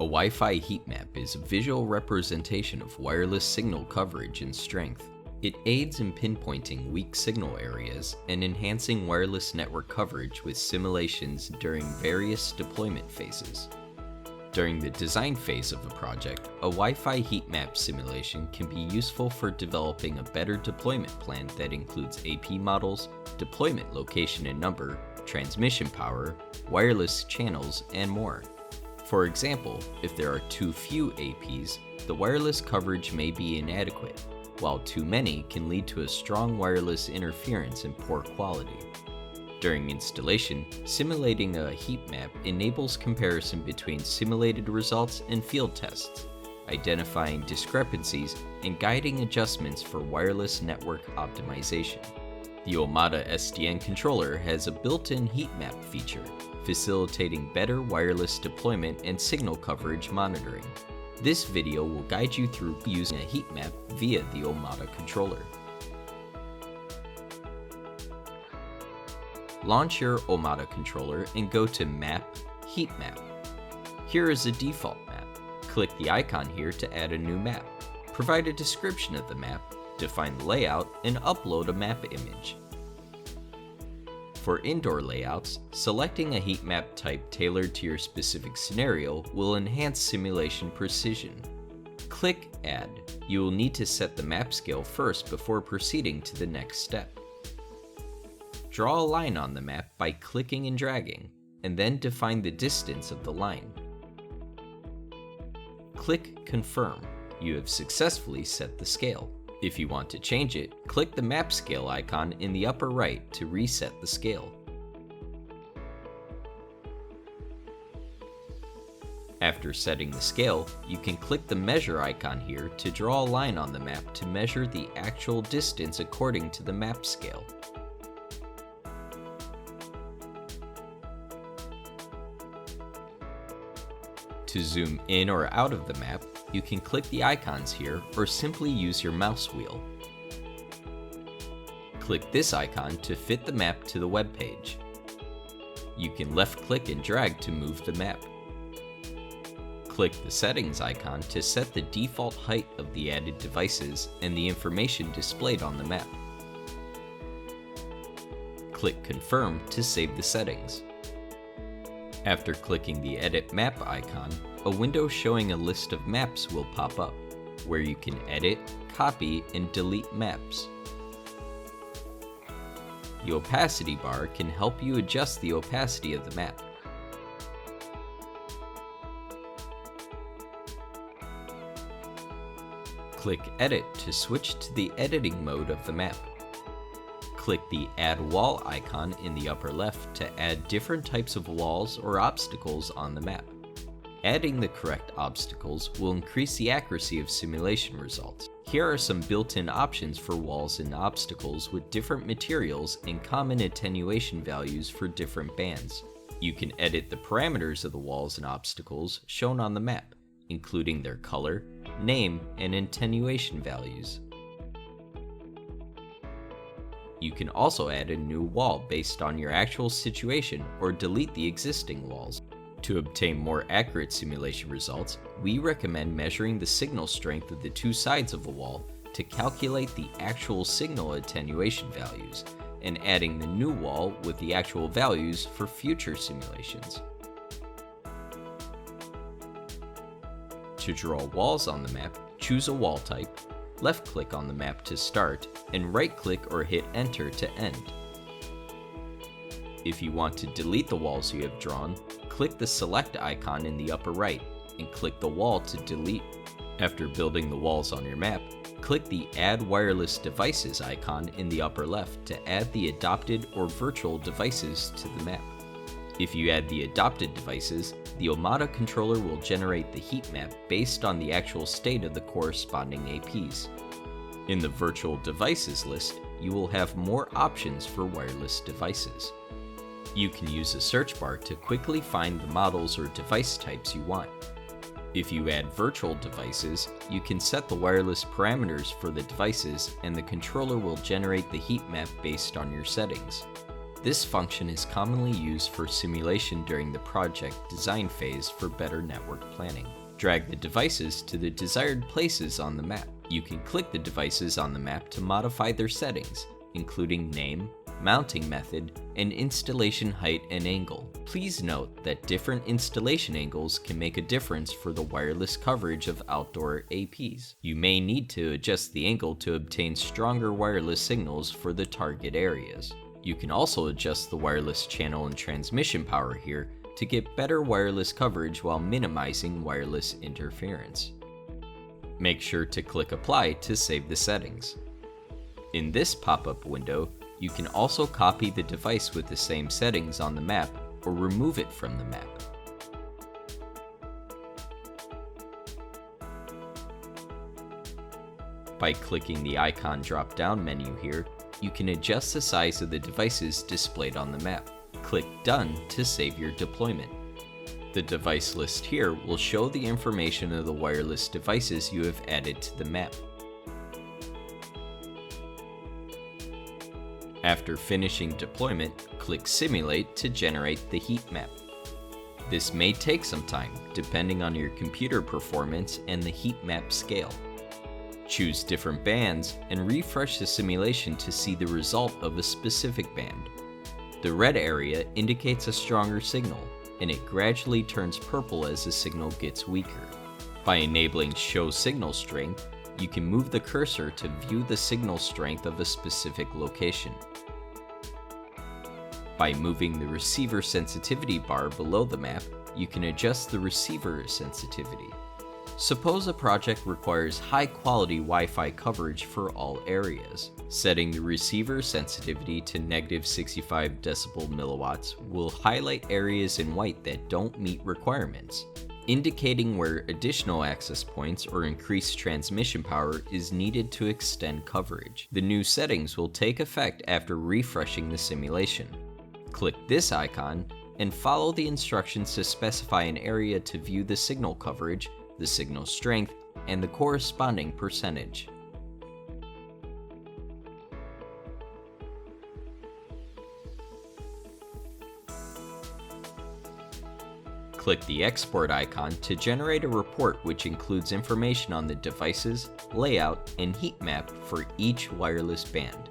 Wi-Fi heat map is a visual representation of wireless signal coverage and strength. It aids in pinpointing weak signal areas and enhancing wireless network coverage with simulations during various deployment phases. During the design phase of a project, a Wi-Fi heat map simulation can be useful for developing a better deployment plan that includes AP models, deployment location and number, transmission power, wireless channels, and more. For example, if there are too few APs, the wireless coverage may be inadequate, while too many can lead to a strong wireless interference and poor quality. During installation, simulating a heat map enables comparison between simulated results and field tests, identifying discrepancies and guiding adjustments for wireless network optimization. The Omada SDN controller has a built-in heat map feature, facilitating better wireless deployment and signal coverage monitoring. This video will guide you through using a heat map via the Omada controller. Launch your Omada controller and go to Map, Heat Map. Here is a default map. Click the icon here to add a new map. Provide a description of the map, define the layout, and upload a map image. For indoor layouts, selecting a heat map type tailored to your specific scenario will enhance simulation precision. Click Add. You will need to set the map scale first before proceeding to the next step. Draw a line on the map by clicking and dragging, and then define the distance of the line. Click Confirm. You have successfully set the scale. If you want to change it, click the map scale icon in the upper right to reset the scale. After setting the scale, you can click the measure icon here to draw a line on the map to measure the actual distance according to the map scale. To zoom in or out of the map, you can click the icons here or simply use your mouse wheel. Click this icon to fit the map to the web page. You can left-click and drag to move the map. Click the settings icon to set the default height of the added devices and the information displayed on the map. Click Confirm to save the settings. After clicking the Edit Map icon, a window showing a list of maps will pop up, where you can edit, copy, and delete maps. The opacity bar can help you adjust the opacity of the map. Click Edit to switch to the editing mode of the map. Click the Add Wall icon in the upper left to add different types of walls or obstacles on the map. Adding the correct obstacles will increase the accuracy of simulation results. Here are some built-in options for walls and obstacles with different materials and common attenuation values for different bands. You can edit the parameters of the walls and obstacles shown on the map, including their color, name, and attenuation values. You can also add a new wall based on your actual situation or delete the existing walls. To obtain more accurate simulation results, we recommend measuring the signal strength of the two sides of a wall to calculate the actual signal attenuation values, and adding the new wall with the actual values for future simulations. To draw walls on the map, choose a wall type, left-click on the map to start, and right-click or hit Enter to end. If you want to delete the walls you have drawn, click the Select icon in the upper right, and click the wall to delete. After building the walls on your map, click the Add Wireless Devices icon in the upper left to add the adopted or virtual devices to the map. If you add the adopted devices, the Omada controller will generate the heat map based on the actual state of the corresponding APs. In the Virtual Devices list, you will have more options for wireless devices. You can use a search bar to quickly find the models or device types you want. If you add virtual devices, you can set the wireless parameters for the devices and the controller will generate the heat map based on your settings. This function is commonly used for simulation during the project design phase for better network planning. Drag the devices to the desired places on the map. You can click the devices on the map to modify their settings, including name, mounting method, and installation height and angle. Please note that different installation angles can make a difference for the wireless coverage of outdoor APs. You may need to adjust the angle to obtain stronger wireless signals for the target areas. You can also adjust the wireless channel and transmission power here to get better wireless coverage while minimizing wireless interference. Make sure to click Apply to save the settings. In this pop-up window, you can also copy the device with the same settings on the map or remove it from the map. By clicking the icon drop-down menu here, you can adjust the size of the devices displayed on the map. Click Done to save your deployment. The device list here will show the information of the wireless devices you have added to the map. After finishing deployment, click Simulate to generate the heat map. This may take some time, depending on your computer performance and the heat map scale. Choose different bands and refresh the simulation to see the result of a specific band. The red area indicates a stronger signal, and it gradually turns purple as the signal gets weaker. By enabling Show Signal Strength, you can move the cursor to view the signal strength of a specific location. By moving the receiver sensitivity bar below the map, you can adjust the receiver sensitivity. Suppose a project requires high-quality Wi-Fi coverage for all areas. Setting the receiver sensitivity to -65 decibel milliwatts will highlight areas in white that don't meet requirements, indicating where additional access points or increased transmission power is needed to extend coverage. The new settings will take effect after refreshing the simulation. Click this icon and follow the instructions to specify an area to view the signal coverage, the signal strength, and the corresponding percentage. Click the export icon to generate a report which includes information on the devices, layout, and heat map for each wireless band.